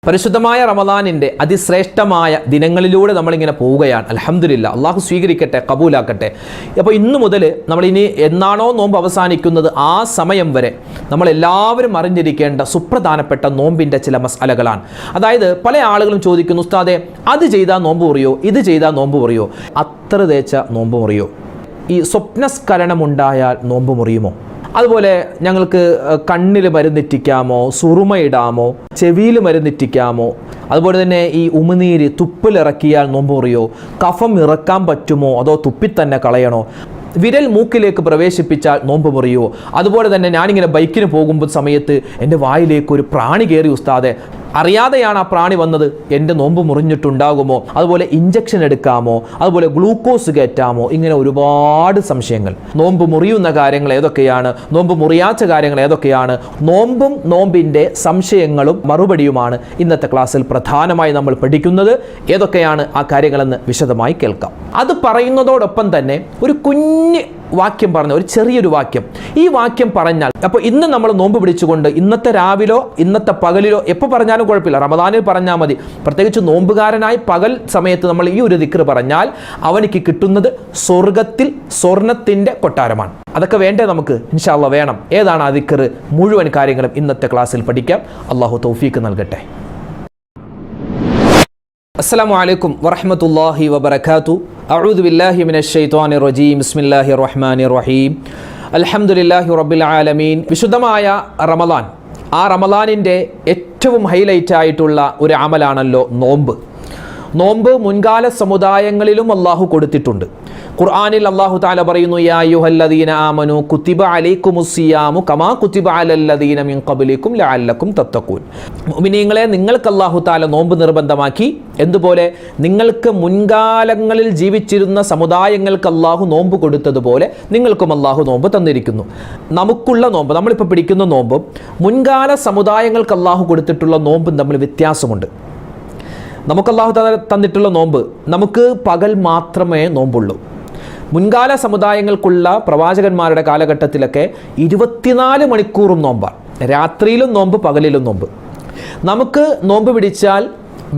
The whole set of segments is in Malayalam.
പരിശുദ്ധമായ റമദാനിൻ്റെ അതിശ്രേഷ്ഠമായ ദിനങ്ങളിലൂടെ നമ്മളിങ്ങനെ പോവുകയാണ്. അൽഹംദുലില്ലാ, അള്ളാഹു സ്വീകരിക്കട്ടെ, കബൂലാക്കട്ടെ. അപ്പോൾ ഇന്നു മുതൽ നമ്മളിനി എന്നാണോ നോമ്പ് അവസാനിക്കുന്നത് ആ സമയം വരെ നമ്മളെല്ലാവരും അറിഞ്ഞിരിക്കേണ്ട സുപ്രധാനപ്പെട്ട നോമ്പിൻ്റെ ചില മസ്അലകളാണ്. അതായത് പല ആളുകളും ചോദിക്കുന്നു, ഉസ്താദേ അത് ചെയ്താൽ നോമ്പ് മുറിയോ, ഇത് ചെയ്താൽ നോമ്പ് മുറിയോ, അത്ര തേച്ച നോമ്പ് മുറിയോ, ഈ സ്വപ്നസ്ഖലനമുണ്ടായാൽ നോമ്പ് മുറിയുമോ, അതുപോലെ ഞങ്ങൾക്ക് കണ്ണിൽ മരുന്നിറ്റിക്കാമോ, സുറുമയിടാമോ, ചെവിയിൽ മരുന്നിറ്റിക്കാമോ, അതുപോലെ തന്നെ ഈ ഉമിനീര് തുപ്പിലിറക്കിയാൽ നോമ്പ് മുറിയോ, കഫം ഇറക്കാൻ പറ്റുമോ അതോ തുപ്പിത്തന്നെ കളയണോ, വിരൽ മൂക്കിലേക്ക് പ്രവേശിപ്പിച്ചാൽ നോമ്പ് മുറിയോ, അതുപോലെ തന്നെ ഞാനിങ്ങനെ ബൈക്കിന് പോകുമ്പോൾ സമയത്ത് എൻ്റെ വായിലേക്ക് ഒരു പ്രാണി കയറി ഉസ്താദെ, അറിയാതെയാണ് ആ പ്രാണി വന്നത്, എൻ്റെ നോമ്പ് മുറിഞ്ഞിട്ടുണ്ടാകുമോ, അതുപോലെ ഇഞ്ചക്ഷൻ എടുക്കാമോ, അതുപോലെ ഗ്ലൂക്കോസ് കയറ്റാമോ, ഇങ്ങനെ ഒരുപാട് സംശയങ്ങൾ. നോമ്പ് മുറിയുന്ന കാര്യങ്ങൾ ഏതൊക്കെയാണ്, നോമ്പ് മുറിയാത്ത കാര്യങ്ങൾ ഏതൊക്കെയാണ്, നോമ്പും നോമ്പിൻ്റെ സംശയങ്ങളും മറുപടിയുമാണ് ഇന്നത്തെ ക്ലാസ്സിൽ പ്രധാനമായി നമ്മൾ പഠിക്കുന്നത്. ഏതൊക്കെയാണ് ആ കാര്യങ്ങളെന്ന് വിശദമായി കേൾക്കാം. അത് പറയുന്നതോടൊപ്പം തന്നെ ഒരു കുഞ്ഞ് വാക്യം പറഞ്ഞ ഒരു ചെറിയൊരു വാക്യം, ഈ വാക്യം പറഞ്ഞാൽ, അപ്പോൾ ഇന്ന് നമ്മൾ നോമ്പ് പിടിച്ചുകൊണ്ട് ഇന്നത്തെ രാവിലോ ഇന്നത്തെ പകലിലോ എപ്പോൾ പറഞ്ഞാലും കുഴപ്പമില്ല, റമദാനിൽ പറഞ്ഞാൽ മതി. പ്രത്യേകിച്ച് നോമ്പുകാരനായി പകൽ സമയത്ത് നമ്മൾ ഈ ഒരു ദിക്ർ പറഞ്ഞാൽ അവനിക്ക് കിട്ടുന്നത് സ്വർഗത്തിൽ സ്വർണത്തിൻ്റെ കൊട്ടാരമാണ്. അതൊക്കെ വേണ്ടേ നമുക്ക്? ഇൻഷാ അല്ലാഹ് വേണം. ഏതാണ് ആ ദിക്ർ? മുഴുവൻ കാര്യങ്ങളും ഇന്നത്തെ ക്ലാസ്സിൽ പഠിക്കാം. അള്ളാഹു തൗഫീക്ക് നൽകട്ടെ. അസ്സലാമു അലൈക്കും വറഹ്മത്തുള്ളാഹി വബറകാതുഹു. അഊദു ബില്ലാഹി മിനശ് ശൈത്വാനിർ റജീം. ബിസ്മില്ലാഹിർ റഹ്മാനിർ റഹീം. അൽഹംദുലില്ലാഹി റബ്ബിൽ ആലമീൻ. വിശുദ്ധമായ റമദാൻ, ആ റമദാനിൻ്റെ ഏറ്റവും ഹൈലൈറ്റ് ആയിട്ടുള്ള ഒരു അമലാണല്ലോ നോമ്പ്. നോമ്പ് മുൻകാല സമുദായങ്ങളിലും അള്ളാഹു കൊടുത്തിട്ടുണ്ട്. ഖുർആനിൽ അള്ളാഹു തആല പറയുന്നു, യാ അയ്യുഹല്ലദീന ആമനൂ കുതിബ അലൈക്കുമുസ്സിയാമു കമാ കുതിബ അലല്ലദീന മിൻ ഖബ്ലിക്കും ലഅല്ലക്കും തത്തഖൂൻ. മുഅ്മിനീങ്ങളെ, നിങ്ങൾക്ക് അള്ളാഹു തആല നോമ്പ് നിർബന്ധമാക്കി. എന്തുപോലെ? നിങ്ങൾക്ക് മുൻകാലങ്ങളിൽ ജീവിച്ചിരുന്ന സമുദായങ്ങൾക്ക് അള്ളാഹു നോമ്പ് കൊടുത്തതുപോലെ നിങ്ങൾക്കും അള്ളാഹു നോമ്പ് തന്നിരിക്കുന്നു. നമുക്കുള്ള നോമ്പ്, നമ്മളിപ്പോൾ പിടിക്കുന്ന നോമ്പും മുൻകാല സമുദായങ്ങൾക്ക് അള്ളാഹു കൊടുത്തിട്ടുള്ള നോമ്പും തമ്മിൽ വ്യത്യാസമുണ്ട്. നമുക്ക് അള്ളാഹു തന്നിട്ടുള്ള നോമ്പ്, നമുക്ക് പകൽ മാത്രമേ നോമ്പുള്ളൂ. മുൻകാല സമുദായങ്ങൾക്കുള്ള പ്രവാചകന്മാരുടെ കാലഘട്ടത്തിലൊക്കെ 24 മണിക്കൂറും നോമ്പാണ്. രാത്രിയിലും നോമ്പ്, പകലിലും നോമ്പ്. നമുക്ക് നോമ്പ് പിടിച്ചാൽ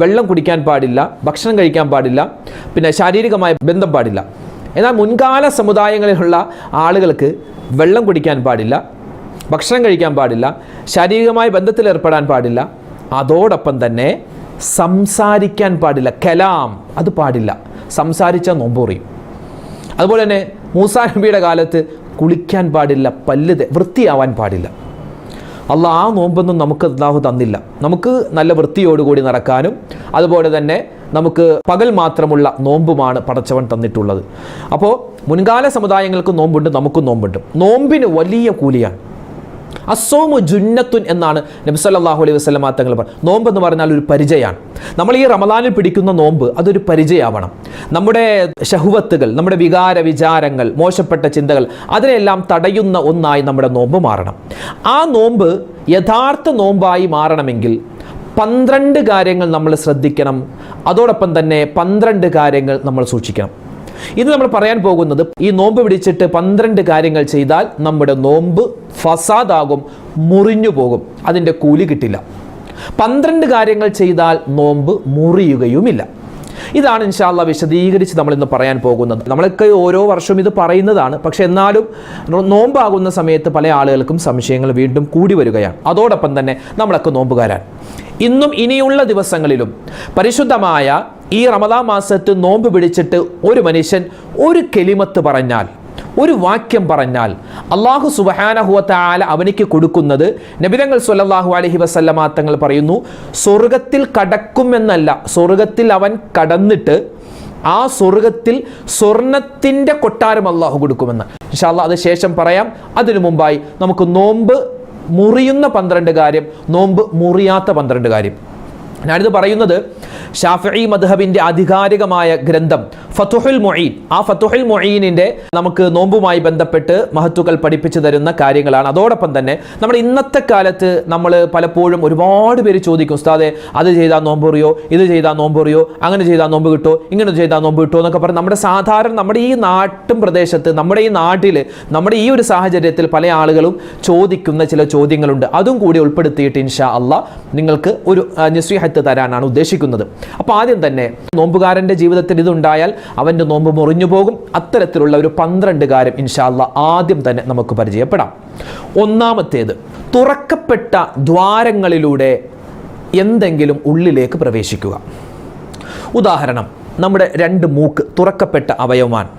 വെള്ളം കുടിക്കാൻ പാടില്ല, ഭക്ഷണം കഴിക്കാൻ പാടില്ല, പിന്നെ ശാരീരികമായ ബന്ധം പാടില്ല. എന്നാൽ മുൻകാല സമുദായങ്ങളിലുള്ള ആളുകൾക്ക് വെള്ളം കുടിക്കാൻ പാടില്ല, ഭക്ഷണം കഴിക്കാൻ പാടില്ല, ശാരീരികമായ ബന്ധത്തിൽ ഏർപ്പെടാൻ പാടില്ല, അതോടൊപ്പം തന്നെ സംസാരിക്കാൻ പാടില്ല. കലാം അത് പാടില്ല, സംസാരിച്ചാൽ നോമ്പ് മുറിയും. അതുപോലെ തന്നെ മൂസാ നബിയുടെ കാലത്ത് കുളിക്കാൻ പാടില്ല, പല്ല് വൃത്തിയാവാൻ പാടില്ല. അള്ളാഹ് ആ നോമ്പൊന്നും നമുക്ക് അല്ലാഹു തന്നില്ല. നമുക്ക് നല്ല വൃത്തിയോടുകൂടി നടക്കാനും അതുപോലെ തന്നെ നമുക്ക് പകൽ മാത്രമുള്ള നോമ്പുമാണ് പടച്ചവൻ തന്നിട്ടുള്ളത്. അപ്പോൾ മുൻകാല സമുദായങ്ങൾക്ക് നോമ്പുണ്ട്, നമുക്കും നോമ്പുണ്ട്. നോമ്പിന് വലിയ കൂലിയാണ്. അസ്സൗമു ജുന്നത്തുൻ എന്നാണ് നബി സല്ലല്ലാഹു അലൈഹി വസല്ലം തങ്ങൾ പറഞ്ഞത്. നോമ്പ് എന്ന് പറഞ്ഞാൽ ഒരു പരിചയമാണ്. നമ്മൾ ഈ റമദാനിൽ പിടിക്കുന്ന നോമ്പ് അതൊരു പരിചയമാവണം. നമ്മുടെ ശഹ്വത്തുകൾ, നമ്മുടെ വിചാരങ്ങൾ, മോശപ്പെട്ട ചിന്തകൾ, അതിനെല്ലാം തടയുന്ന ഒന്നായി നമ്മുടെ നോമ്പ് മാറണം. ആ നോമ്പ് യഥാർത്ഥ നോമ്പായി മാറണമെങ്കിൽ 12 കാര്യങ്ങൾ നമ്മൾ ശ്രദ്ധിക്കണം. അതോടൊപ്പം തന്നെ 12 കാര്യങ്ങൾ നമ്മൾ സൂക്ഷിക്കണം. ഇത് നമ്മൾ പറയാൻ പോകുന്നത്, ഈ നോമ്പ് പിടിച്ചിട്ട് 12 കാര്യങ്ങൾ ചെയ്താൽ നമ്മുടെ നോമ്പ് ഫസാദാകും, മുറിഞ്ഞു പോകും, അതിൻ്റെ കൂലി കിട്ടില്ല. 12 കാര്യങ്ങൾ ചെയ്താൽ നോമ്പ് മുറിയുകയുമില്ല. ഇതാണ് ഇൻഷാ അല്ലാഹ് വിശദീകരിച്ച് നമ്മളിന്ന് പറയാൻ പോകുന്നത്. നമ്മളൊക്കെ ഓരോ വർഷവും ഇത് പറയുന്നതാണ്. പക്ഷെ എന്നാലും നോമ്പാകുന്ന സമയത്ത് പല ആളുകൾക്കും സംശയങ്ങൾ വീണ്ടും കൂടി വരികയാണ്. അതോടൊപ്പം തന്നെ നമ്മളൊക്കെ നോമ്പുകാരാണ്. ഇന്നും ഇനിയുള്ള ദിവസങ്ങളിലും പരിശുദ്ധമായ ഈ റമദാൻ മാസത്ത് നോമ്പ് പിടിച്ചിട്ട് ഒരു മനുഷ്യൻ ഒരു കെലിമത്ത് പറഞ്ഞാൽ, ഒരു വാക്യം പറഞ്ഞാൽ, അല്ലാഹു സുബ്ഹാനഹു വ തആല അവനിക്ക് കൊടുക്കുന്നത്, നബിതങ്ങൾ സ്വല്ലല്ലാഹു അലൈഹി വസല്ലമ തങ്ങൾ പറയുന്നു, സ്വർഗത്തിൽ കടക്കുമെന്നല്ല, സ്വർഗത്തിൽ അവൻ കടന്നിട്ട് ആ സ്വർഗത്തിൽ സ്വർണത്തിൻ്റെ കൊട്ടാരം അല്ലാഹു കൊടുക്കുമെന്ന്. ഇൻഷാ അല്ലാഹ് അത് ശേഷം പറയാം. അതിനു മുമ്പായി നമുക്ക് നോമ്പ് മുറിയുന്ന 12 കാര്യം, നോമ്പ് മുറിയാത്ത 12 കാര്യം. ഞാനിത് പറയുന്നത് ഷാഫിഈ മദ്ഹബിൻ്റെ ആധികാരികമായ ഗ്രന്ഥം ഫതുഹുൽ മുഈൻ. ആ ഫതുഹുൽ മുഈനിന്റെ നമുക്ക് നോമ്പുമായി ബന്ധപ്പെട്ട് മഹത്തുക്കൾ പഠിപ്പിച്ചു തരുന്ന കാര്യങ്ങളാണ്. അതോടൊപ്പം തന്നെ നമ്മുടെ ഇന്നത്തെ കാലത്ത് നമ്മൾ പലപ്പോഴും ഒരുപാട് പേര് ചോദിക്കും, ഉസ്താദെ അത് ചെയ്താൽ നോമ്പ് മുറിയോ, ഇത് ചെയ്താൽ നോമ്പ് മുറിയോ, അങ്ങനെ ചെയ്താൽ നോമ്പ് കിട്ടോ, ഇങ്ങനെ ചെയ്താൽ നോമ്പ് കിട്ടോ എന്നൊക്കെ പറഞ്ഞ് നമ്മുടെ സാധാരണ നമ്മുടെ ഈ നാട്ടും പ്രദേശത്ത് നമ്മുടെ ഈ നാട്ടിൽ നമ്മുടെ ഈ ഒരു സാഹചര്യത്തിൽ പല ആളുകളും ചോദിക്കുന്ന ചില ചോദ്യങ്ങളുണ്ട്. അതും കൂടി ഉൾപ്പെടുത്തിയിട്ട് ഇൻഷാ അള്ളാഹ് നിങ്ങൾക്ക് ഒരു നസീഹത്ത് തരാനാണ് ഉദ്ദേശിക്കുന്നത്. അപ്പോൾ ആദ്യം തന്നെ നോമ്പുകാരൻ്റെ ജീവിതത്തിൽ ഇതുണ്ടായാൽ അവൻ്റെ നോമ്പ് മുറിഞ്ഞു പോകും. അത്തരത്തിലുള്ള ഒരു 12 കാര്യം ഇൻഷാ അല്ലാഹ് ആദ്യം തന്നെ നമുക്ക് പരിചയപ്പെടാം. ഒന്നാമത്തേത്, തുറക്കപ്പെട്ട ദ്വാരങ്ങളിലൂടെ എന്തെങ്കിലും ഉള്ളിലേക്ക് പ്രവേശിക്കുക. ഉദാഹരണം, നമ്മുടെ 2 മൂക്ക് തുറക്കപ്പെട്ട അവയവമാണ്,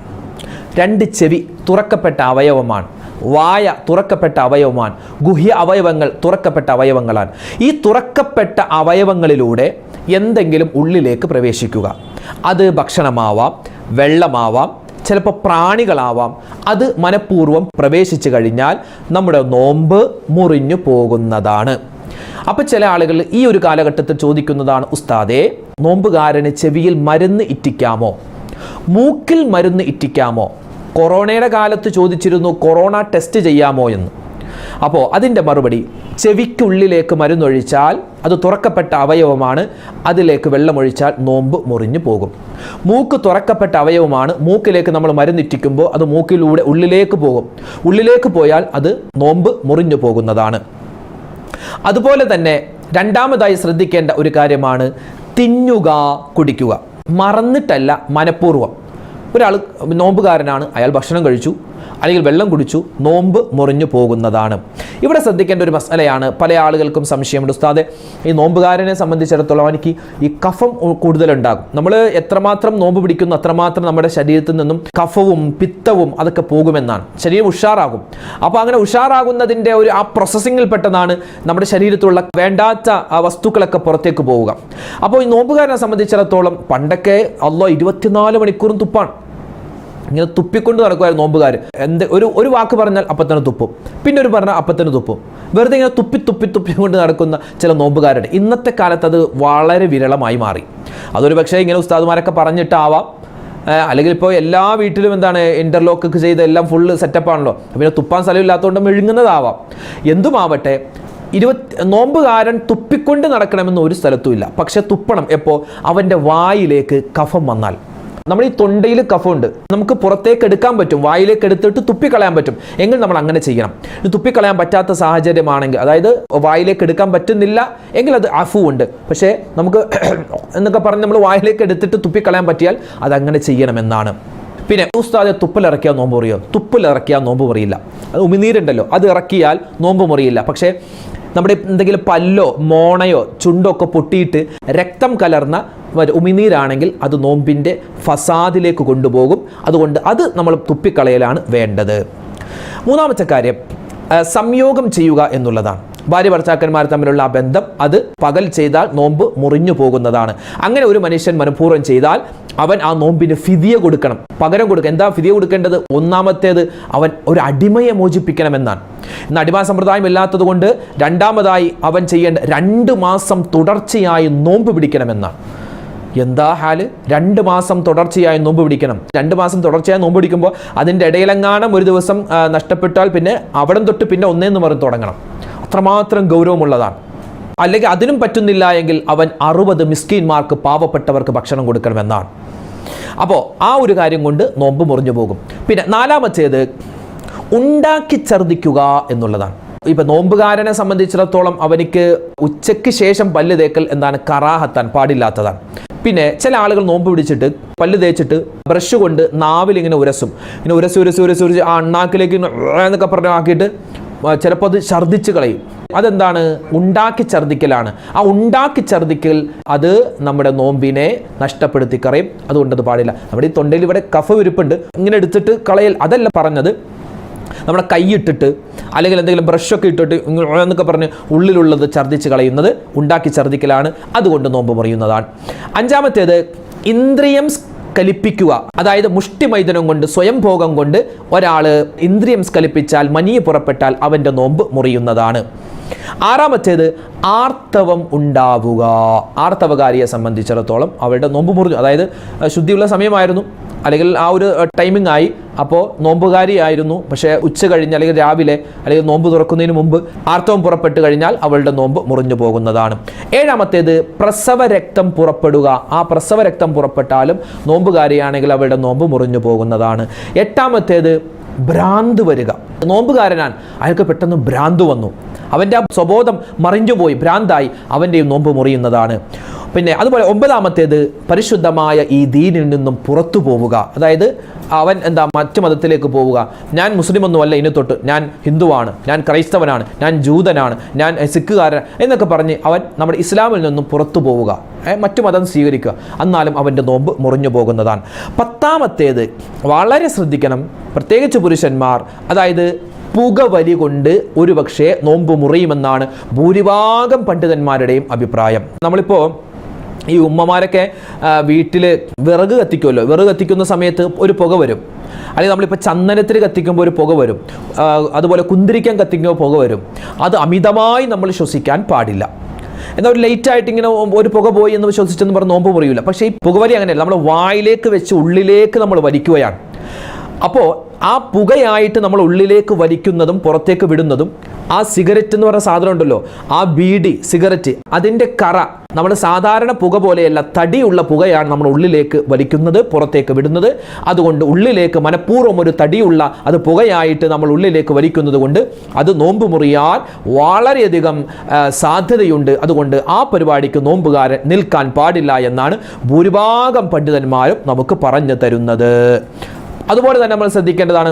2 ചെവി തുറക്കപ്പെട്ട അവയവമാണ്, വായ തുറക്കപ്പെട്ട അവയവമാണ്, ഗുഹ്യ അവയവങ്ങൾ തുറക്കപ്പെട്ട അവയവങ്ങളാണ്. ഈ തുറക്കപ്പെട്ട അവയവങ്ങളിലൂടെ എന്തെങ്കിലും ഉള്ളിലേക്ക് പ്രവേശിക്കുക. അത് ഭക്ഷണമാവാം, വെള്ളമാവാം, ചിലപ്പോൾ പ്രാണികളാവാം. അത് മനഃപൂർവ്വം പ്രവേശിച്ചു കഴിഞ്ഞാൽ നമ്മുടെ നോമ്പ് മുറിഞ്ഞു പോകുന്നതാണ്. അപ്പോൾ ചില ആളുകൾ ഈ ഒരു കാലഘട്ടത്തിൽ ചോദിക്കുന്നതാണ്, ഉസ്താദേ നോമ്പുകാരന് ചെവിയിൽ മരുന്ന് ഇറ്റിക്കാമോ, മൂക്കിൽ മരുന്ന് ഇറ്റിക്കാമോ? കൊറോണയുടെ കാലത്ത് ചോദിച്ചിരുന്നു കൊറോണ ടെസ്റ്റ് ചെയ്യാമോ എന്ന്. അപ്പോൾ അതിൻ്റെ മറുപടി, ചെവിക്കുള്ളിലേക്ക് മരുന്നൊഴിച്ചാൽ അത് തുറക്കപ്പെട്ട അവയവമാണ്, അതിലേക്ക് വെള്ളമൊഴിച്ചാൽ നോമ്പ് മുറിഞ്ഞു പോകും. മൂക്ക് തുറക്കപ്പെട്ട അവയവമാണ്, മൂക്കിലേക്ക് നമ്മൾ മരുന്നിറ്റിക്കുമ്പോൾ അത് മൂക്കിലൂടെ ഉള്ളിലേക്ക് പോകും. ഉള്ളിലേക്ക് പോയാൽ അത് നോമ്പ് മുറിഞ്ഞു പോകുന്നതാണ്. അതുപോലെ തന്നെ രണ്ടാമതായി ശ്രദ്ധിക്കേണ്ട ഒരു കാര്യമാണ് തിന്നുക, കുടിക്കുക. മറന്നിട്ടല്ല, മനഃപൂർവ്വം. ഒരാൾ നോമ്പുകാരനാണ്, അയാൾ ഭക്ഷണം കഴിച്ചു അല്ലെങ്കിൽ വെള്ളം കുടിച്ചു, നോമ്പ് മുറിഞ്ഞു പോകുന്നതാണ്. ഇവിടെ ശ്രദ്ധിക്കേണ്ട ഒരു മസലയാണ്. പല ആളുകൾക്കും സംശയമുണ്ട്, ഉസ്താദെ ഈ നോമ്പുകാരനെ സംബന്ധിച്ചിടത്തോളം എനിക്ക് ഈ കഫം കൂടുതലുണ്ടാകും. നമ്മൾ എത്രമാത്രം നോമ്പ് പിടിക്കുന്നു അത്രമാത്രം നമ്മുടെ ശരീരത്തിൽ നിന്നും കഫവും പിത്തവും അതൊക്കെ പോകുമെന്നാണ്, ശരീരം ഉഷാറാകും. അപ്പോൾ അങ്ങനെ ഉഷാറാകുന്നതിൻ്റെ ആ പ്രോസസ്സിങ്ങിൽ പെട്ടതാണ് നമ്മുടെ ശരീരത്തിലുള്ള വേണ്ടാത്ത വസ്തുക്കളൊക്കെ പുറത്തേക്ക് പോവുക. അപ്പോൾ ഈ നോമ്പുകാരനെ സംബന്ധിച്ചിടത്തോളം പണ്ടൊക്കെ 24 മണിക്കൂറും തുപ്പാണ്, ഇങ്ങനെ തുപ്പിക്കൊണ്ട് നടക്കുമായിരുന്നു നോമ്പുകാർ. ഒരു വാക്ക് പറഞ്ഞാൽ അപ്പം തന്നെ തുപ്പും, പിന്നെ ഒരു പറഞ്ഞാൽ അപ്പം തന്നെ തുപ്പും. വെറുതെ ഇങ്ങനെ തുപ്പി കൊണ്ട് നടക്കുന്ന ചില നോമ്പുകാരുടെ ഇന്നത്തെ കാലത്ത് അത് വളരെ വിരളമായി മാറി. അതൊരു പക്ഷേ ഇങ്ങനെ ഉസ്താദുമാരൊക്കെ പറഞ്ഞിട്ടാവാം, അല്ലെങ്കിൽ ഇപ്പോൾ എല്ലാ വീട്ടിലും എന്താണ് ഇൻ്റർലോക്കൊക്കെ ചെയ്ത് എല്ലാം ഫുള്ള് സെറ്റപ്പാണല്ലോ, പിന്നെ തുപ്പാൻ സ്ഥലമില്ലാത്തതുകൊണ്ട് മെഴുകുന്നതാവാം. എന്തുമാവട്ടെ, നോമ്പുകാരൻ തുപ്പിക്കൊണ്ട് നടക്കണമെന്ന് ഒരു സ്ഥലത്തുമില്ല. പക്ഷെ തുപ്പണം എപ്പോൾ? അവൻ്റെ വായിലേക്ക് കഫം വന്നാൽ. നമ്മൾ ഈ തൊണ്ടയിൽ കഫമുണ്ട്, നമുക്ക് പുറത്തേക്ക് എടുക്കാൻ പറ്റും, വായിലേക്ക് എടുത്തിട്ട് തുപ്പിക്കളയാൻ പറ്റും, എങ്കിൽ നമ്മൾ അങ്ങനെ ചെയ്യണം. തുപ്പിക്കളയാൻ പറ്റാത്ത സാഹചര്യമാണെങ്കിൽ, അതായത് വായിലേക്ക് എടുക്കാൻ പറ്റുന്നില്ല എങ്കിൽ അത് അഫു ഉണ്ട്. പക്ഷേ നമുക്ക് എന്നൊക്കെ പറഞ്ഞ് നമ്മൾ വായിലേക്ക് എടുത്തിട്ട് തുപ്പിക്കളയാൻ പറ്റിയാൽ അതങ്ങനെ ചെയ്യണമെന്നാണ്. പിന്നെ ഉസ്താദെ തുപ്പിലിറക്കിയാൽ നോമ്പ് മുറിയോ? തുപ്പിലിറക്കിയാൽ നോമ്പ് മുറിയില്ല. അത് ഉമിനീരുണ്ടല്ലോ, അത് ഇറക്കിയാൽ നോമ്പ് മുറിയില്ല. പക്ഷേ നമ്മുടെ എന്തെങ്കിലും പല്ലോ മോണയോ ചുണ്ടോ ഒക്കെ പൊട്ടിയിട്ട് രക്തം കലർന്ന ഉമിനീരാണെങ്കിൽ അത് നോമ്പിൻ്റെ ഫസാദിലേക്ക് കൊണ്ടുപോകും. അതുകൊണ്ട് അത് നമ്മൾ തുപ്പിക്കളയലാണ് വേണ്ടത്. മൂന്നാമത്തെ കാര്യം സംയോഗം ചെയ്യുക എന്നുള്ളതാണ്. ഭാര്യ ഭർത്താക്കന്മാർ തമ്മിലുള്ള ആ ബന്ധം അത് പകൽ ചെയ്താൽ നോമ്പ് മുറിഞ്ഞു പോകുന്നതാണ്. അങ്ങനെ ഒരു മനുഷ്യൻ മനഃപൂർവ്വം ചെയ്താൽ അവൻ ആ നോമ്പിന് ഫിദിയ കൊടുക്കണം, പകരം കൊടുക്കണം. എന്താ ഫിദിയ കൊടുക്കേണ്ടത്? ഒന്നാമത്തേത് അവൻ ഒരു അടിമയെ മോചിപ്പിക്കണമെന്നാണ്. ഇന്ന് അടിമ സമ്പ്രദായം ഇല്ലാത്തത് കൊണ്ട് രണ്ടാമതായി അവൻ ചെയ്യേണ്ട 2 മാസം തുടർച്ചയായി നോമ്പ് പിടിക്കണമെന്നാണ്. എന്താ ഹാല്? 2 മാസം തുടർച്ചയായി നോമ്പ് പിടിക്കണം. 2 മാസം തുടർച്ചയായി നോമ്പ് പിടിക്കുമ്പോൾ അതിൻ്റെ ഇടയിലെങ്ങാനും ഒരു ദിവസം നഷ്ടപ്പെട്ടാൽ പിന്നെ അവിടം തൊട്ട് പിന്നെ ഒന്നേന്ന് പറഞ്ഞ് തുടങ്ങണം. അത്രമാത്രം ഗൗരവമുള്ളതാണ്. അല്ലെങ്കിൽ അതിനും പറ്റുന്നില്ല എങ്കിൽ അവൻ 60 മിസ്കീന്മാർക്ക്, പാവപ്പെട്ടവർക്ക് ഭക്ഷണം കൊടുക്കണമെന്നാണ്. അപ്പോൾ ആ ഒരു കാര്യം കൊണ്ട് നോമ്പ് മുറിഞ്ഞു പോകും. പിന്നെ നാലാമത്തേത് ഉണ്ടാക്കി ഛർദ്ദിക്കുക എന്നുള്ളതാണ്. ഇപ്പം നോമ്പുകാരനെ സംബന്ധിച്ചിടത്തോളം അവനിക്ക് ഉച്ചയ്ക്ക് ശേഷം പല്ല് തേക്കൽ എന്താണ്? കറാഹത്താൻ, പാടില്ലാത്തതാണ്. പിന്നെ ചില ആളുകൾ നോമ്പ് പിടിച്ചിട്ട് പല്ല് തേച്ചിട്ട് ബ്രഷ് കൊണ്ട് നാവിൽ ഇങ്ങനെ ഉരസും, ഇങ്ങനെ ഉരച്ച് ആ അണ്ണാക്കിലേക്ക് എന്നൊക്കെ പറഞ്ഞ് ആക്കിയിട്ട് ചിലപ്പോൾ അത് ഛർദ്ദിച്ച് കളയും. അതെന്താണ്? ഉണ്ടാക്കി ഛർദ്ദിക്കലാണ്. ആ ഉണ്ടാക്കി ഛർദ്ദിക്കൽ അത് നമ്മുടെ നോമ്പിനെ നഷ്ടപ്പെടുത്തി കളയും. അതുകൊണ്ട് അത് പാടില്ല. നമ്മുടെ ഈ തൊണ്ടയിൽ ഇവിടെ കഫ വിരിപ്പുണ്ട്, ഇങ്ങനെ എടുത്തിട്ട് കളയൽ അതല്ല പറഞ്ഞത്. നമ്മുടെ കൈയിട്ടിട്ട് അല്ലെങ്കിൽ എന്തെങ്കിലും ബ്രഷൊക്കെ ഇട്ടിട്ട് എന്നൊക്കെ പറഞ്ഞ് ഉള്ളിലുള്ളത് ഛർദ്ദിച്ച് കളയുന്നത് ഉണ്ടാക്കി ഛർദ്ദിക്കലാണ്. അതുകൊണ്ട് നോമ്പ് മുറിയുന്നതാണ്. അഞ്ചാമത്തേത് ഇന്ദ്രിയം സ്കലിപ്പിക്കുക. അതായത് മുഷ്ടിമൈദനം കൊണ്ട്, സ്വയം ഭോഗം കൊണ്ട് ഒരാൾ ഇന്ദ്രിയം സ്കലിപ്പിച്ചാൽ, മനിയെ പുറപ്പെട്ടാൽ അവൻ്റെ നോമ്പ് മുറിയുന്നതാണ്. ആറാമത്തേത് ആർത്തവം ഉണ്ടാവുക. ആർത്തവകാരിയെ സംബന്ധിച്ചിടത്തോളം അവരുടെ നോമ്പ് മുറിഞ്ഞു. അതായത് ശുദ്ധിയുള്ള സമയമായിരുന്നു, അല്ലെങ്കിൽ ആ ഒരു ടൈമിംഗ് ആയി, അപ്പോൾ നോമ്പുകാരിയായിരുന്നു, പക്ഷേ ഉച്ച കഴിഞ്ഞ് അല്ലെങ്കിൽ രാവിലെ അല്ലെങ്കിൽ നോമ്പ് തുറക്കുന്നതിന് മുമ്പ് ആർത്തവം പുറപ്പെട്ട് കഴിഞ്ഞാൽ അവളുടെ നോമ്പ് മുറിഞ്ഞു പോകുന്നതാണ്. ഏഴാമത്തേത് പ്രസവ രക്തം പുറപ്പെടുക. ആ പ്രസവ രക്തം പുറപ്പെട്ടാലും നോമ്പുകാരിയാണെങ്കിൽ അവളുടെ നോമ്പ് മുറിഞ്ഞു പോകുന്നതാണ്. എട്ടാമത്തേത് ഭ്രാന്ത് വരിക. നോമ്പുകാരനാണ്, അയാൾക്ക് പെട്ടെന്ന് ഭ്രാന്ത് വന്നു, അവൻ്റെ ആ സ്വബോധം മറിഞ്ഞുപോയി, ഭ്രാന്തായി, അവൻ്റെയും നോമ്പ് മുറിയുന്നതാണ്. പിന്നെ അതുപോലെ ഒമ്പതാമത്തേത് പരിശുദ്ധമായ ഈ ദീനിൽ നിന്നും പുറത്തു പോവുക. അതായത് അവൻ മറ്റു മതത്തിലേക്ക് പോവുക. ഞാൻ മുസ്ലിം ഒന്നുമല്ല ഇനി തൊട്ട്, ഞാൻ ഹിന്ദുവാണ്, ഞാൻ ക്രൈസ്തവനാണ്, ഞാൻ ജൂതനാണ്, ഞാൻ സിഖുകാരൻ എന്നൊക്കെ പറഞ്ഞ് അവൻ നമ്മുടെ ഇസ്ലാമിൽ നിന്നും പുറത്തു പോവുക, മറ്റു മതം സ്വീകരിക്കുക. എന്നാലും അവൻ്റെ നോമ്പ് മുറിഞ്ഞു പോകുന്നതാണ്. പത്താമത്തേത് വളരെ ശ്രദ്ധിക്കണം, പ്രത്യേകിച്ച് പുരുഷന്മാർ, അതായത് പുകവലി കൊണ്ട് ഒരുപക്ഷെ നോമ്പ് മുറിയുമെന്നാണ് ഭൂരിഭാഗം പണ്ഡിതന്മാരുടെയും അഭിപ്രായം. നമ്മളിപ്പോൾ ഈ ഉമ്മമാരൊക്കെ വീട്ടിൽ വിറക് കത്തിക്കുമല്ലോ, വിറക് കത്തിക്കുന്ന സമയത്ത് ഒരു പുക വരും, അല്ലെങ്കിൽ നമ്മളിപ്പോൾ ചന്ദനത്തിന് കത്തിക്കുമ്പോൾ ഒരു പുക വരും, അതുപോലെ കുന്തിരിക്കാൻ കത്തിക്കുമ്പോൾ പുക വരും. അത് അമിതമായി നമ്മൾ ശ്വസിക്കാൻ പാടില്ല. എന്നാൽ ഒരു ലേറ്റായിട്ട് ഇങ്ങനെ ഒരു പുക പോയി എന്ന് ശ്വസിച്ചെന്ന് പറഞ്ഞ് നോമ്പ് മുറിയില്ല. പക്ഷേ ഈ പുകവലി അങ്ങനെയല്ല, നമ്മൾ വായിലേക്ക് വെച്ച് ഉള്ളിലേക്ക് നമ്മൾ വലിക്കുകയാണ്. അപ്പോൾ ആ പുകയായിട്ട് നമ്മൾ ഉള്ളിലേക്ക് വലിക്കുന്നതും പുറത്തേക്ക് വിടുന്നതും, ആ സിഗരറ്റ് എന്ന് പറയുന്ന സാധനം ഉണ്ടല്ലോ, ആ ബീഡി സിഗരറ്റ്, അതിൻ്റെ കറ നമ്മൾ സാധാരണ പുക പോലെയല്ല, തടിയുള്ള പുകയാണ് നമ്മൾ ഉള്ളിലേക്ക് വലിക്കുന്നത്, പുറത്തേക്ക് വിടുന്നത്. അതുകൊണ്ട് ഉള്ളിലേക്ക് മനഃപൂർവ്വം ഒരു തടിയുള്ള അത് പുകയായിട്ട് നമ്മൾ ഉള്ളിലേക്ക് വലിക്കുന്നത് കൊണ്ട് അത് നോമ്പ് മുറിയാൻ വളരെയധികം സാധ്യതയുണ്ട്. അതുകൊണ്ട് ആ പരിപാടിക്ക് നോമ്പുകാരൻ നിൽക്കാൻ പാടില്ല എന്നാണ് ഭൂരിഭാഗം പണ്ഡിതന്മാരും നമുക്ക് പറഞ്ഞു തരുന്നത്. അതുപോലെ തന്നെ നമ്മൾ ശ്രദ്ധിക്കേണ്ടതാണ്,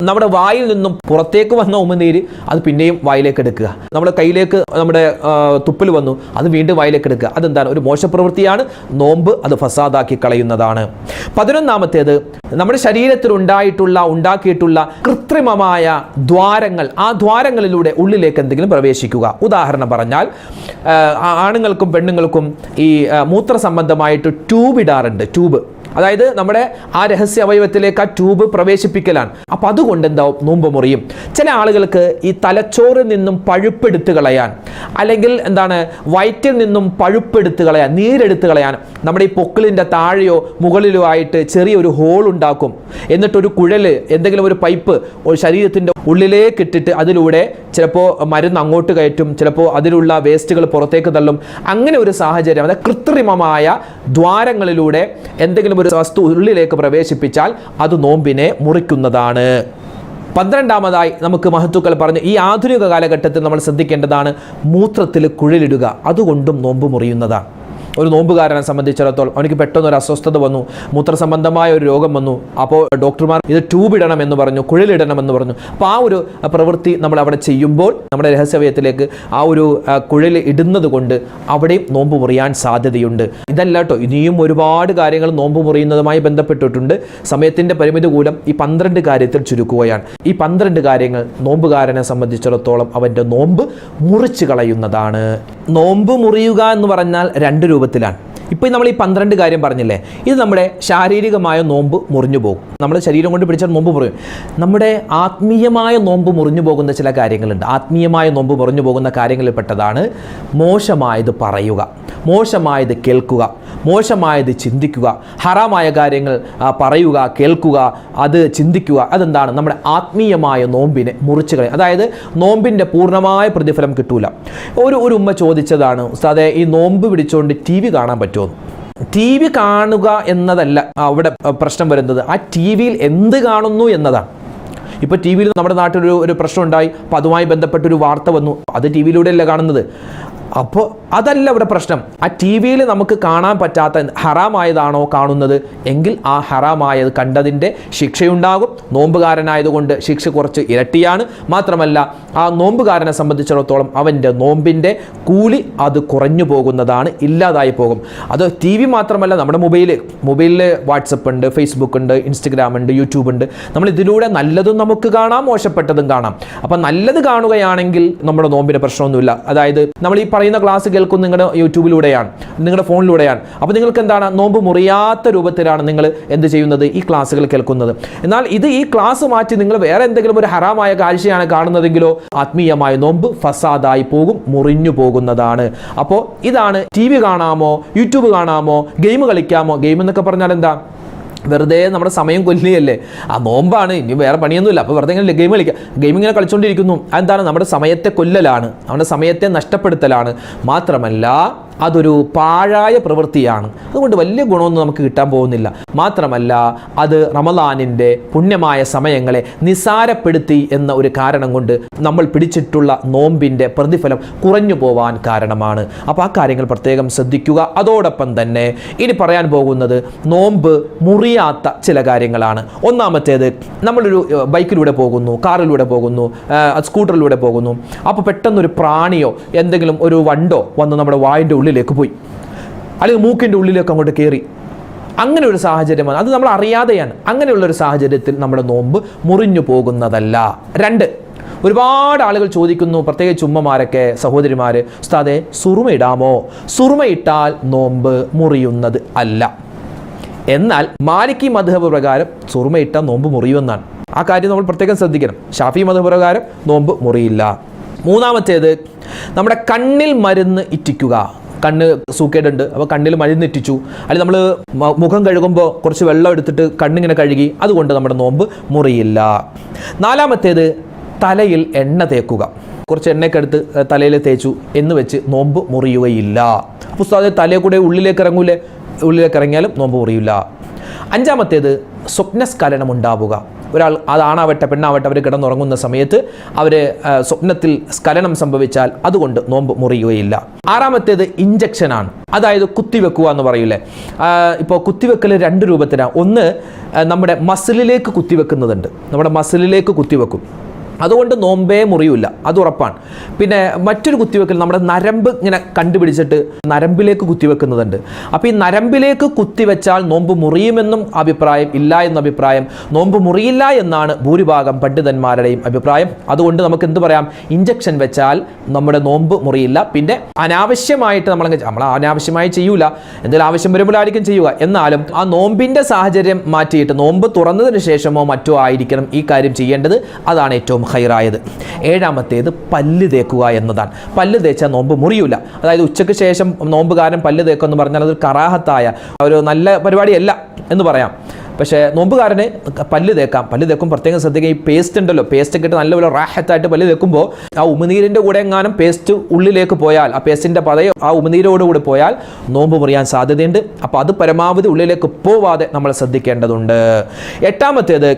നമ്മുടെ വായിൽ നിന്നും പുറത്തേക്ക് വന്ന ഉമിനീര് അത് പിന്നെയും വായിലേക്ക് എടുക്കുക. നമ്മുടെ കയ്യിലേക്ക് നമ്മുടെ തുപ്പൽ വന്നു, അത് വീണ്ടും വായിലേക്ക് എടുക്കുക. അതെന്താണ്? ഒരു മോശപ്രവൃത്തിയാണ്. നോമ്പ് അത് ഫസാദാക്കി കളയുന്നതാണ്. 11ാമത്തേത് നമ്മുടെ ശരീരത്തിൽ ഉണ്ടാക്കിയിട്ടുള്ള കൃത്രിമമായ ദ്വാരങ്ങൾ, ആ ദ്വാരങ്ങളിലൂടെ ഉള്ളിലേക്ക് എന്തെങ്കിലും പ്രവേശിക്കുക. ഉദാഹരണം പറഞ്ഞാൽ ആണുങ്ങൾക്കും പെണ്ണുങ്ങൾക്കും ഈ മൂത്ര സംബന്ധമായിട്ട് ട്യൂബ് ഇടാറുണ്ട്. ട്യൂബ്, അതായത് നമ്മുടെ ആ രഹസ്യ അവയവത്തിലേക്ക് ആ ട്യൂബ് പ്രവേശിപ്പിക്കലാണ്. അപ്പം അതുകൊണ്ട് എന്താവും? നോമ്പ് മുറിയും. ചില ആളുകൾക്ക് ഈ തലച്ചോറിൽ നിന്നും പഴുപ്പെടുത്ത് കളയാൻ, അല്ലെങ്കിൽ വയറ്റിൽ നിന്നും പഴുപ്പെടുത്ത് കളയാൻ, നീരെടുത്ത് കളയാൻ നമ്മുടെ ഈ പൊക്കിളിൻ്റെ താഴെയോ മുകളിലോ ആയിട്ട് ചെറിയൊരു ഹോൾ ഉണ്ടാക്കും. എന്നിട്ടൊരു കുഴൽ, എന്തെങ്കിലും ഒരു പൈപ്പ് ശരീരത്തിൻ്റെ ഉള്ളിലേക്ക് ഇട്ടിട്ട് അതിലൂടെ ചിലപ്പോൾ മരുന്ന് അങ്ങോട്ട് കയറ്റും, ചിലപ്പോൾ അതിലുള്ള വേസ്റ്റുകൾ പുറത്തേക്ക് തള്ളും. അങ്ങനെ ഒരു സാഹചര്യം, അതായത് കൃത്രിമമായ ദ്വാരങ്ങളിലൂടെ എന്തെങ്കിലും ഒരു വസ്തു ഉള്ളിലേക്ക് പ്രവേശിപ്പിച്ചാൽ അത് നോമ്പിനെ മുറിക്കുന്നതാണ്. 12ാമതായി നമുക്ക് മഹത്തുക്കൾ പറഞ്ഞു, ഈ ആധുനിക കാലഘട്ടത്തിൽ നമ്മൾ ശ്രദ്ധിക്കേണ്ടതാണ് മൂത്രത്തിൽ കുഴലിടുക. അതുകൊണ്ടും നോമ്പ് മുറിയുന്നതാണ്. ഒരു നോമ്പുകാരനെ സംബന്ധിച്ചിടത്തോളം അവനിക്ക് പെട്ടെന്ന് ഒരു അസ്വസ്ഥത വന്നു, മൂത്രസംബന്ധമായ ഒരു രോഗം വന്നു. അപ്പോൾ ഡോക്ടർമാർ ഇത് ട്യൂബ് ഇടണമെന്ന് പറഞ്ഞു, കുഴലിടണമെന്ന് പറഞ്ഞു. അപ്പോൾ ആ ഒരു പ്രവൃത്തി നമ്മൾ അവിടെ ചെയ്യുമ്പോൾ നമ്മുടെ രഹസ്യവയത്തിലേക്ക് ആ ഒരു കുഴൽ ഇടുന്നത് കൊണ്ട് അവിടെയും നോമ്പ് മുറിയാൻ സാധ്യതയുണ്ട്. ഇതല്ല കേട്ടോ, ഇനിയും ഒരുപാട് കാര്യങ്ങൾ നോമ്പ് മുറിയുന്നതുമായി ബന്ധപ്പെട്ടിട്ടുണ്ട്. സമയത്തിൻ്റെ പരിമിതി മൂലം ഈ 12 കാര്യത്തിൽ ചുരുക്കുകയാണ്. ഈ 12 കാര്യങ്ങൾ നോമ്പുകാരനെ സംബന്ധിച്ചിടത്തോളം അവൻ്റെ നോമ്പ് മുറിച്ച് കളയുന്നതാണ്. നോമ്പ് മുറിയുക എന്ന് പറഞ്ഞാൽ 2 രൂപത്തിലാണ്. ഇപ്പോൾ നമ്മൾ ഈ 12 കാര്യം പറഞ്ഞില്ലേ, ഇത് നമ്മുടെ ശാരീരികമായ നോമ്പ് മുറിഞ്ഞു പോകും. നമ്മുടെ ശരീരം കൊണ്ട് പിടിച്ചാൽ നോമ്പ് മുറിയും. നമ്മുടെ ആത്മീയമായ നോമ്പ് മുറിഞ്ഞു പോകുന്ന ചില കാര്യങ്ങളുണ്ട്. ആത്മീയമായ നോമ്പ് മുറിഞ്ഞു പോകുന്ന കാര്യങ്ങളിൽ പെട്ടതാണ് മോശമായത് പറയുക, മോശമായത് കേൾക്കുക, മോശമായത് ചിന്തിക്കുക, ഹറാമായ കാര്യങ്ങൾ പറയുക, കേൾക്കുക, അത് ചിന്തിക്കുക. അതെന്താണ്? നമ്മുടെ ആത്മീയമായ നോമ്പിനെ മുറിച്ചു കളയും. അതായത് നോമ്പിൻ്റെ പൂർണ്ണമായ പ്രതിഫലം കിട്ടൂല. ഒരു ഉമ്മ ചോദിച്ചതാണ്, ഉസ്താദേ ഈ നോമ്പ് പിടിച്ചുകൊണ്ട് TV കാണാൻ പറ്റുമോ? TV കാണുക എന്നതല്ല അവിടെ പ്രശ്നം വരുന്നത്, ആ TV എന്ത് കാണുന്നു എന്നതാണ്. ഇപ്പോൾ TV നമ്മുടെ നാട്ടിലൊരു പ്രശ്നം ഉണ്ടായി, അപ്പോൾ അതുമായി ബന്ധപ്പെട്ടൊരു വാർത്ത വന്നു, അത് TV യിലൂടെയല്ല കാണുന്നത്. അപ്പോൾ അതല്ല ഇവിടെ പ്രശ്നം. ആ TV നമുക്ക് കാണാൻ പറ്റാത്ത ഹറാമായതാണോ കാണുന്നത് എങ്കിൽ ആ ഹറാമായത് കണ്ടതിൻ്റെ ശിക്ഷയുണ്ടാകും. നോമ്പുകാരനായതുകൊണ്ട് ശിക്ഷ കുറച്ച് ഇരട്ടിയാണ്. മാത്രമല്ല ആ നോമ്പുകാരനെ സംബന്ധിച്ചിടത്തോളം അവൻ്റെ നോമ്പിൻ്റെ കൂലി അത് കുറഞ്ഞു പോകുന്നതാണ്, ഇല്ലാതായി പോകും. അത് TV മാത്രമല്ല, നമ്മുടെ മൊബൈലിൽ വാട്സപ്പ് ഉണ്ട്, ഫേസ്ബുക്ക് ഉണ്ട്, ഇൻസ്റ്റഗ്രാം ഉണ്ട്, യൂട്യൂബ് ഉണ്ട്. നമ്മൾ ഇതിലൂടെ നല്ലതും നമുക്ക് കാണാം, മോശപ്പെട്ടതും കാണാം. അപ്പം നല്ലത് കാണുകയാണെങ്കിൽ നമ്മുടെ നോമ്പിന് പ്രശ്നമൊന്നുമില്ല. അതായത് നമ്മൾ ഈ പറയുന്ന ക്ലാസ് കേൾക്കുന്നത് നിങ്ങളുടെ യൂട്യൂബിലൂടെയാണ്, നിങ്ങളുടെ ഫോണിലൂടെയാണ്. അപ്പോൾ നിങ്ങൾക്ക് എന്താണ്? നോമ്പ് മുറിയാത്ത രൂപത്തിലാണ് നിങ്ങൾ എന്ത് ചെയ്യുന്നത്? ഈ ക്ലാസ്സുകൾ കേൾക്കുന്നത്. എന്നാൽ ഈ ക്ലാസ് മാറ്റി നിങ്ങൾ വേറെ എന്തെങ്കിലും ഒരു ഹറാമായ കാഴ്ചയാണ് കാണുന്നതെങ്കിലോ ആത്മീയമായ നോമ്പ് ഫസാദായി പോകും, മുറിഞ്ഞു പോകുന്നതാണ്. അപ്പോൾ ഇതാണ് TV കാണാമോ, യൂട്യൂബ് കാണാമോ, ഗെയിം കളിക്കാമോ? ഗെയിം എന്നൊക്കെ പറഞ്ഞാൽ എന്താ? വെറുതെ നമ്മുടെ സമയം കൊല്ലുകയല്ലേ. ആ നോമ്പാണ്, ഇനി വേറെ പണിയൊന്നുമില്ല, അപ്പോൾ വെറുതെ ഇങ്ങനെ ഗെയിം കളിക്കുക, ഗെയിമിങ്ങനെ കളിച്ചുകൊണ്ടിരിക്കുന്നു. അതെന്താണ്? നമ്മുടെ സമയത്തെ കൊല്ലലാണ്, നമ്മുടെ സമയത്തെ നഷ്ടപ്പെടുത്തലാണ്. മാത്രമല്ല അതൊരു പാഴായ പ്രവൃത്തിയാണ്. അതുകൊണ്ട് വലിയ ഗുണമൊന്നും നമുക്ക് കിട്ടാൻ പോകുന്നില്ല. മാത്രമല്ല അത് റമദാനിൻ്റെ പുണ്യമായ സമയങ്ങളെ നിസാരപ്പെടുത്തി എന്ന ഒരു കാരണം കൊണ്ട് നമ്മൾ പിടിച്ചിട്ടുള്ള നോമ്പിൻ്റെ പ്രതിഫലം കുറഞ്ഞു പോവാൻ കാരണമാണ്. അപ്പോൾ ആ കാര്യങ്ങൾ പ്രത്യേകം ശ്രദ്ധിക്കുക. അതോടൊപ്പം തന്നെ ഇനി പറയാൻ പോകുന്നത് നോമ്പ് മുറിയാത്ത ചില കാര്യങ്ങളാണ്. ഒന്നാമത്തേത്, നമ്മളൊരു ബൈക്കിലൂടെ പോകുന്നു, കാറിലൂടെ പോകുന്നു, സ്കൂട്ടറിലൂടെ പോകുന്നു. അപ്പോൾ പെട്ടെന്നൊരു പ്രാണിയോ എന്തെങ്കിലും ഒരു വണ്ടോ വന്ന് നമ്മുടെ വായിൻ്റെ ഉള്ളിലേക്ക് പോയി, അല്ലെങ്കിൽ മൂക്കിൻ്റെ ഉള്ളിലേക്ക് അങ്ങോട്ട് കയറി. അങ്ങനെ ഒരു സാഹചര്യമാണ്, അത് നമ്മൾ അറിയാതെയാണ്. അങ്ങനെയുള്ളൊരു സാഹചര്യത്തിൽ നമ്മുടെ നോമ്പ് മുറിഞ്ഞു പോകുന്നതല്ല. 2, ഒരുപാട് ആളുകൾ ചോദിക്കുന്നു, പ്രത്യേകിച്ച് ഉമ്മമാരൊക്കെ, സഹോദരിമാർ, ഉസ്താദേ സുറുമയിടാമോ? സുറുമയിട്ടാൽ നോമ്പ് മുറിയുന്നത് അല്ല. എന്നാൽ മാലിക്കി മദ്ഹബ് പ്രകാരം സുറുമയിട്ടാൽ നോമ്പ് മുറിയുമെന്നാണ്. ആ കാര്യം നമ്മൾ പ്രത്യേകം ശ്രദ്ധിക്കണം. ഷാഫി മദ്ഹബ് പ്രകാരം നോമ്പ് മുറിയില്ല. 3-ാമത്തേത്, നമ്മുടെ കണ്ണിൽ മരുന്ന് ഇറ്റിക്കുക. കണ്ണ് സൂക്കേടുണ്ട്, അപ്പോൾ കണ്ണിൽ മരുന്ന് ഇറ്റിച്ചു, അല്ലെങ്കിൽ നമ്മൾ മുഖം കഴുകുമ്പോൾ കുറച്ച് വെള്ളം എടുത്തിട്ട് കണ്ണിങ്ങനെ കഴുകി, അതുകൊണ്ട് നമ്മുടെ നോമ്പ് മുറിയില്ല. 4-ാമത്തേത്, തലയിൽ എണ്ണ തേക്കുക. കുറച്ച് എണ്ണയൊക്കെ എടുത്ത് തലയിൽ തേച്ചു എന്ന് വെച്ച് നോമ്പ് മുറിയുകയില്ല. പുസ്തകത്തിൽ തലയിൽ കൂടെ ഉള്ളിലേക്ക് ഇറങ്ങൂലേ, ഉള്ളിലേക്ക് ഇറങ്ങിയാലും നോമ്പ് മുറിയില്ല. 5-ാമത്തേത്, സ്വപ്നസ്ഖലനം ഉണ്ടാവുക. ഒരാൾ, അതാണാവട്ടെ പെണ്ണാവട്ടെ, അവർ കിടന്നുറങ്ങുന്ന സമയത്ത് അവർ സ്വപ്നത്തിൽ സ്ഖലനം സംഭവിച്ചാൽ അതുകൊണ്ട് നോമ്പ് മുറിയുകയില്ല. 6-ാമത്തേത് ഇഞ്ചക്ഷനാണ്, അതായത് കുത്തിവെക്കുക എന്ന് പറയില്ലേ. ഇപ്പോൾ കുത്തിവെക്കൽ 2 രൂപത്തിലാണ്. ഒന്ന്, നമ്മുടെ മസിലിലേക്ക് കുത്തിവെക്കുന്നതുണ്ട്, നമ്മുടെ മസിലിലേക്ക് കുത്തിവെക്കും, അതുകൊണ്ട് നോമ്പേ മുറിയില്ല, അത് ഉറപ്പാണ്. പിന്നെ മറ്റൊരു കുത്തിവെക്കൽ നമ്മുടെ നരമ്പ് ഇങ്ങനെ കണ്ടുപിടിച്ചിട്ട് നരമ്പിലേക്ക് കുത്തിവെക്കുന്നതുണ്ട്. അപ്പോൾ ഈ നരമ്പിലേക്ക് കുത്തിവെച്ചാൽ നോമ്പ് മുറിയുമെന്നും അഭിപ്രായം ഇല്ല എന്ന അഭിപ്രായം, നോമ്പ് മുറിയില്ല എന്നാണ് ഭൂരിഭാഗം പണ്ഡിതന്മാരുടെയും അഭിപ്രായം. അതുകൊണ്ട് നമുക്ക് എന്ത് പറയാം, ഇഞ്ചക്ഷൻ വെച്ചാൽ നമ്മുടെ നോമ്പ് മുറിയില്ല. പിന്നെ അനാവശ്യമായിട്ട് നമ്മൾ അനാവശ്യമായി ചെയ്യൂല, എന്തെങ്കിലും ആവശ്യം വരുമ്പോഴായിരിക്കും ചെയ്യുക. എന്നാലും ആ നോമ്പിൻ്റെ സാഹചര്യം മാറ്റിയിട്ട് നോമ്പ് തുറന്നതിന് ശേഷമോ മറ്റോ ആയിരിക്കണം ഈ കാര്യം ചെയ്യേണ്ടത്. അതാണ് ഏറ്റവും ഖൈറായത്. 7-ാമത്തേത്, പല്ല് തേക്കുക എന്നതാണ്. പല്ല് തേച്ചാൽ നോമ്പ് മുറിയില്ല. അതായത് ഉച്ചയ്ക്ക് ശേഷം നോമ്പുകാരൻ പല്ല് തേക്കുക എന്ന് പറഞ്ഞാൽ അതൊരു കറാഹത്തായ ഒരു നല്ല പരിപാടിയല്ല എന്ന് പറയാം. പക്ഷേ നോമ്പുകാരന് പല്ല് തേക്കാം. പല്ല് തേക്കും പ്രത്യേകം ശ്രദ്ധിക്കുക, ഈ പേസ്റ്റ് ഉണ്ടല്ലോ, പേസ്റ്റ് ഒക്കെ ഇട്ട് നല്ലപോലെ റാഹത്തായിട്ട് പല്ല് തേക്കുമ്പോൾ ആ ഉമിനീരിൻ്റെ കൂടെ എങ്ങാനും പേസ്റ്റ് ഉള്ളിലേക്ക് പോയാൽ, ആ പേസ്റ്റിൻ്റെ പതയോ ആ ഉമിനീരോടുകൂടി പോയാൽ നോമ്പ് മുറിയാൻ സാധ്യതയുണ്ട്. അപ്പോൾ അത് പരമാവധി ഉള്ളിലേക്ക് പോവാതെ നമ്മൾ ശ്രദ്ധിക്കേണ്ടതുണ്ട്. 8-ാമത്തേത്,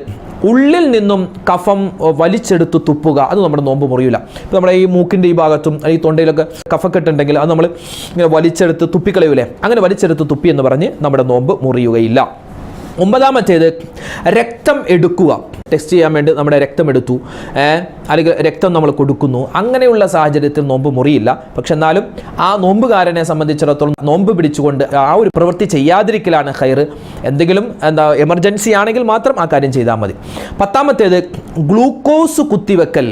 ഉള്ളിൽ നിന്നും കഫം വലിച്ചെടുത്ത് തുപ്പുക. അത് നമ്മുടെ നോമ്പ് മുറിയില്ല. ഇപ്പോൾ നമ്മുടെ ഈ മൂക്കിൻ്റെ ഈ ഭാഗത്തും ഈ തൊണ്ടയിലൊക്കെ കഫക്കെട്ടുണ്ടെങ്കിൽ അത് നമ്മൾ ഇങ്ങനെ വലിച്ചെടുത്ത് തുപ്പിക്കളയൂലേ, അങ്ങനെ വലിച്ചെടുത്ത് തുപ്പി എന്ന് പറഞ്ഞ് നമ്മുടെ നോമ്പ് മുറിയുകയില്ല. 9-ാമത്തേത്, രക്തം എടുക്കുക. ടെസ്റ്റ് ചെയ്യാൻ വേണ്ടി നമ്മുടെ രക്തം എടുത്തു, അല്ലെങ്കിൽ രക്തം നമ്മൾ കൊടുക്കുന്നു, അങ്ങനെയുള്ള സാഹചര്യത്തിൽ നോമ്പ് മുറിയില്ല. പക്ഷെ എന്നാലും ആ നോമ്പുകാരനെ സംബന്ധിച്ചിടത്തോളം നോമ്പ് പിടിച്ചുകൊണ്ട് ആ ഒരു പ്രവൃത്തി ചെയ്യാതിരിക്കലാണ് ഖൈർ. എന്തെങ്കിലും എമർജൻസി ആണെങ്കിൽ മാത്രം ആ കാര്യം ചെയ്താൽ മതി. 10-ാമത്തേത്, ഗ്ലൂക്കോസ് കുത്തിവെക്കൽ.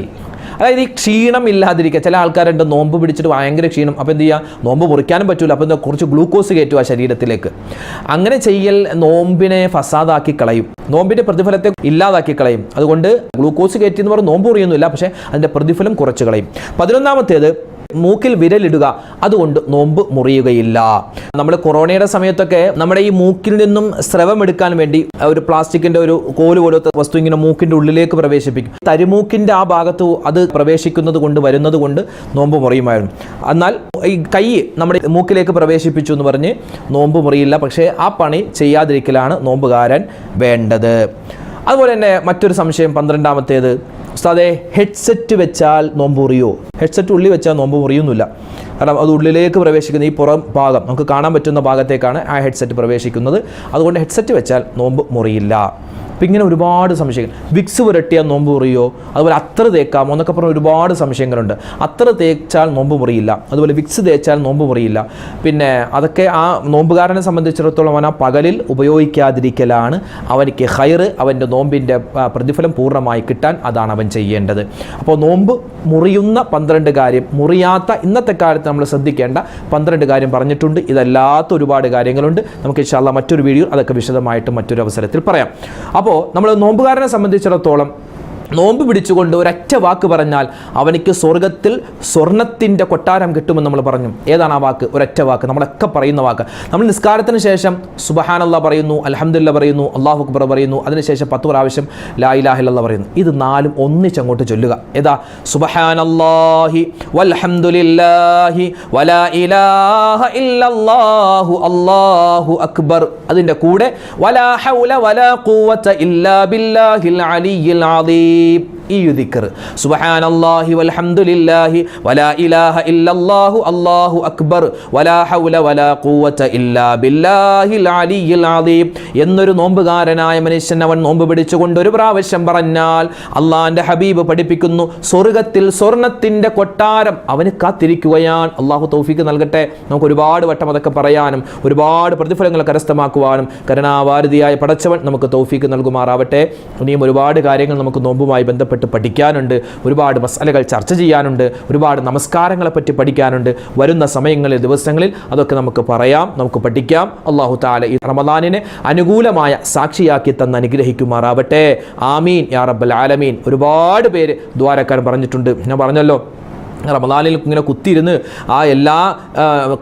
അതായത് ഈ ക്ഷീണം ഇല്ലാതിരിക്കുക. ചില ആൾക്കാരുണ്ട് നോമ്പ് പിടിച്ചിട്ട് ഭയങ്കര ക്ഷീണം, അപ്പോൾ എന്ത് ചെയ്യുക, നോമ്പ് മുറിക്കാനും പറ്റില്ല, അപ്പോൾ കുറച്ച് ഗ്ലൂക്കോസ് കയറ്റുക ശരീരത്തിലേക്ക്. അങ്ങനെ ചെയ്യൽ നോമ്പിനെ ഫസാദാക്കി കളയും, നോമ്പിൻ്റെ പ്രതിഫലത്തെ ഇല്ലാതാക്കി കളയും. അതുകൊണ്ട് ഗ്ലൂക്കോസ് കയറ്റി എന്ന് പറഞ്ഞാൽ നോമ്പ് മുറിയൊന്നുമില്ല, പക്ഷേ അതിൻ്റെ പ്രതിഫലം കുറച്ച് കളയും. 11-ാമത്തേത്, മൂക്കിൽ വിരലിടുക. അതുകൊണ്ട് നോമ്പ് മുറിയുകയില്ല. നമ്മൾ കൊറോണയുടെ സമയത്തൊക്കെ നമ്മുടെ ഈ മൂക്കിൽ നിന്നും സ്രവം എടുക്കാൻ വേണ്ടി ഒരു പ്ലാസ്റ്റിക്കിൻ്റെ ഒരു കോല് പോലത്തെ വസ്തു ഇങ്ങനെ മൂക്കിൻ്റെ ഉള്ളിലേക്ക് പ്രവേശിപ്പിക്കും. തരിമൂക്കിൻ്റെ ആ ഭാഗത്ത് അത് പ്രവേശിക്കുന്നത് കൊണ്ട് വരുന്നത് കൊണ്ട് നോമ്പ് മുറിയുമായിരുന്നു. എന്നാൽ ഈ കൈ നമ്മുടെ മൂക്കിലേക്ക് പ്രവേശിപ്പിച്ചു എന്ന് പറഞ്ഞ് നോമ്പ് മുറിയില്ല. പക്ഷേ ആ പണി ചെയ്യാതിരിക്കലാണ് നോമ്പുകാരൻ വേണ്ടത്. അതുപോലെ തന്നെ മറ്റൊരു സംശയം, 12-ാമത്തേത്, ഉസ്താദേ ഹെഡ്സെറ്റ് വെച്ചാൽ നോമ്പ് മുറിയോ? ഹെഡ്സെറ്റ് ഉള്ളിൽ വെച്ചാൽ നോമ്പ് മുറിയൊന്നുമില്ല. കാരണം അത് ഉള്ളിലേക്ക് പ്രവേശിക്കുന്ന ഈ പുറം ഭാഗം നമുക്ക് കാണാൻ പറ്റുന്ന ഭാഗത്തേക്കാണ് ആ ഹെഡ്സെറ്റ് പ്രവേശിക്കുന്നത്. അതുകൊണ്ട് ഹെഡ്സെറ്റ് വെച്ചാൽ നോമ്പ് മുറിയില്ല. അപ്പം ഇങ്ങനെ ഒരുപാട് സംശയങ്ങൾ. വിക്സ് പുരട്ടിയാൽ നോമ്പ് മുറിയോ? അതുപോലെ അത്തർ തേക്കാമോ എന്നൊക്കെ പറഞ്ഞ ഒരുപാട് സംശയങ്ങളുണ്ട്. അത്തർ തേച്ചാൽ നോമ്പ് മുറിയില്ല, അതുപോലെ വിക്സ് തേച്ചാൽ നോമ്പ് മുറിയില്ല. പിന്നെ അതൊക്കെ ആ നോമ്പുകാരനെ സംബന്ധിച്ചിടത്തോളം അവൻ ആ പകലിൽ ഉപയോഗിക്കാതിരിക്കലാണ് അവനിക്ക് ഖൈർ. അവൻ്റെ നോമ്പിൻ്റെ പ്രതിഫലം പൂർണ്ണമായി കിട്ടാൻ അതാണ് അവൻ ചെയ്യേണ്ടത്. അപ്പോൾ നോമ്പ് മുറിയുന്ന 12 കാര്യം, മുറിയാത്ത ഇന്നത്തെ കാലത്ത് നമ്മൾ ശ്രദ്ധിക്കേണ്ട 12 കാര്യം പറഞ്ഞിട്ടുണ്ട്. ഇതല്ലാത്ത ഒരുപാട് കാര്യങ്ങളുണ്ട്. നമുക്ക് ഇൻഷാ അല്ലാഹ് മറ്റൊരു വീഡിയോ അതൊക്കെ വിശദമായിട്ട് മറ്റൊരു അവസരത്തിൽ പറയാം. അപ്പോൾ നമ്മൾ നോമ്പുകാരനെ സംബന്ധിച്ചിടത്തോളം നോമ്പ് പിടിച്ചുകൊണ്ട് ഒരൊറ്റ വാക്ക് പറഞ്ഞാൽ അവനിക്ക് സ്വർഗത്തിൽ സ്വർണത്തിൻ്റെ കൊട്ടാരം കിട്ടുമെന്ന് നമ്മൾ പറഞ്ഞു. ഏതാണ് ആ വാക്ക്? ഒരൊറ്റ വാക്ക്, നമ്മളൊക്കെ പറയുന്ന വാക്ക്. നമ്മൾ നിസ്കാരത്തിന് ശേഷം സുബ്ഹാനല്ലാഹ് പറയുന്നു, അൽഹംദുലില്ലാഹ് പറയുന്നു, അല്ലാഹു അക്ബർ പറയുന്നു, അതിനുശേഷം 10 പ്രാവശ്യം ലാ ഇലാഹ ഇല്ലല്ലാഹ് പറയുന്നു. ഇത് 4 ഒന്നിച്ചങ്ങോട്ട് ചൊല്ലുക. ഏതാ? സുബ്ഹാനല്ലാഹി വൽഹംദുലില്ലാഹി വലാ ഇലാഹ ഇല്ലല്ലാഹു അല്ലാഹു അക്ബർ. അതിൻ്റെ കൂടെ വലാ ഹൗല വലാ ഖുവത ഇല്ലാ ബില്ലാഹിൽ അലിയ്യിൽ അദീം. ഈ ദിക്ർ സുബ്ഹാനല്ലാഹി വൽഹംദുലില്ലാഹി വലാ ഇലാഹ ഇല്ലല്ലാഹു അല്ലാഹു അക്ബർ വലാ ഹൗല വലാ ഖുവത ഇല്ലാ ബില്ലാഹിൽ അലിയ്യിൽ അദീം എന്നൊരു നോമ്പുകാരനായ മനുഷ്യൻ അവൻ നോമ്പ് പിടിച്ചുകൊണ്ട് ഒരു പ്രാവശ്യം പറഞ്ഞാൽ അള്ളാഹിന്റെ ഹബീബ് പഠിപ്പിക്കുന്നു, സ്വർഗത്തിൽ സ്വർണത്തിന്റെ കൊട്ടാരം അവന് കാത്തിരിക്കുകയാണ്. അള്ളാഹു തൗഫീഖ് നൽകട്ടെ. നമുക്ക് ഒരുപാട് വട്ടം അതൊക്കെ പറയാനും ഒരുപാട് പ്രതിഫലങ്ങൾ കരസ്ഥമാക്കുവാനും കരുണാവാരിധിയായ പടച്ചവൻ നമുക്ക് തൗഫീഖ് നൽകുമാറാവട്ടെ. ഇനിയും ഒരുപാട് കാര്യങ്ങൾ നമുക്ക് നോമ്പുമായി ബന്ധപ്പെട്ട് പഠിക്കാനുണ്ട്, ഒരുപാട് മസാലകൾ ചർച്ച ചെയ്യാനുണ്ട്, ഒരുപാട് നമസ്കാരങ്ങളെപ്പറ്റി പഠിക്കാനുണ്ട്. വരുന്ന സമയങ്ങളിൽ, ദിവസങ്ങളിൽ അതൊക്കെ നമുക്ക് പറയാം, നമുക്ക് പഠിക്കാം. അല്ലാഹു തആല ഈ റമദാനിനെ അനുകൂലമായ സാക്ഷിയാക്കി തന്ന് അനുഗ്രഹിക്കുമാറാവട്ടെ. ആമീൻ യാ റബ്ബൽ ആലമീൻ. ഒരുപാട് പേര് ദ്വാരക്കാൻ പറഞ്ഞിട്ടുണ്ട്. ഞാൻ പറഞ്ഞല്ലോ, റമദാനിൽ ഇങ്ങനെ കുത്തിയിരുന്ന് ആ എല്ലാ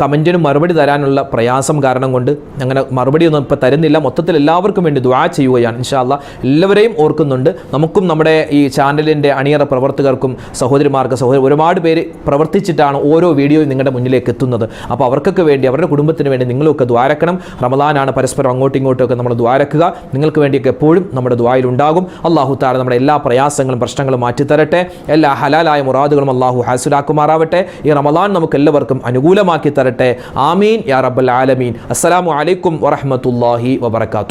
കമൻറ്റിനും മറുപടി തരാനുള്ള പ്രയാസം കാരണം കൊണ്ട് അങ്ങനെ മറുപടിയൊന്നും ഇപ്പോൾ തരുന്നില്ല. മൊത്തത്തിൽ എല്ലാവർക്കും വേണ്ടി ദുആ ചെയ്യുകയാണ്. ഇൻഷാ അല്ലാഹ് എല്ലാവരെയും ഓർക്കുന്നുണ്ട്. നമുക്കും നമ്മുടെ ഈ ചാനലിൻ്റെ അണിയറ പ്രവർത്തകർക്കും ഒരുപാട് പേര് പ്രവർത്തിച്ചിട്ടാണ് ഓരോ വീഡിയോയും നിങ്ങളുടെ മുന്നിലേക്ക് എത്തുന്നത്. അപ്പോൾ അവർക്കൊക്കെ വേണ്ടി, അവരുടെ കുടുംബത്തിന് വേണ്ടി നിങ്ങളൊക്കെ ദ്വാരക്കണം. റമദാനാണ്, പരസ്പരം അങ്ങോട്ടും ഇങ്ങോട്ടുമൊക്കെ നമ്മൾ ദ്വാരക്കുക. നിങ്ങൾക്ക് വേണ്ടിയൊക്കെ എപ്പോഴും നമ്മുടെ ദ്വായിലുണ്ടാകും. അല്ലാഹു തആല നമ്മുടെ എല്ലാ പ്രയാസങ്ങളും പ്രശ്നങ്ങളും മാറ്റിത്തരട്ടെ. എല്ലാ ഹലാലായ മുറാദുകളും അല്ലാഹു ാക്കുമാറാവട്ടെ. ഈ റമദാൻ നമുക്ക് എല്ലാവർക്കും അനുകൂലമാക്കി തരട്ടെ. ആമീൻ യാ റബ്ബൽ ആലമീൻ. അസ്സലാമു അലൈക്കും വറഹ്മത്തുള്ളാഹി വബറകാതുഹു.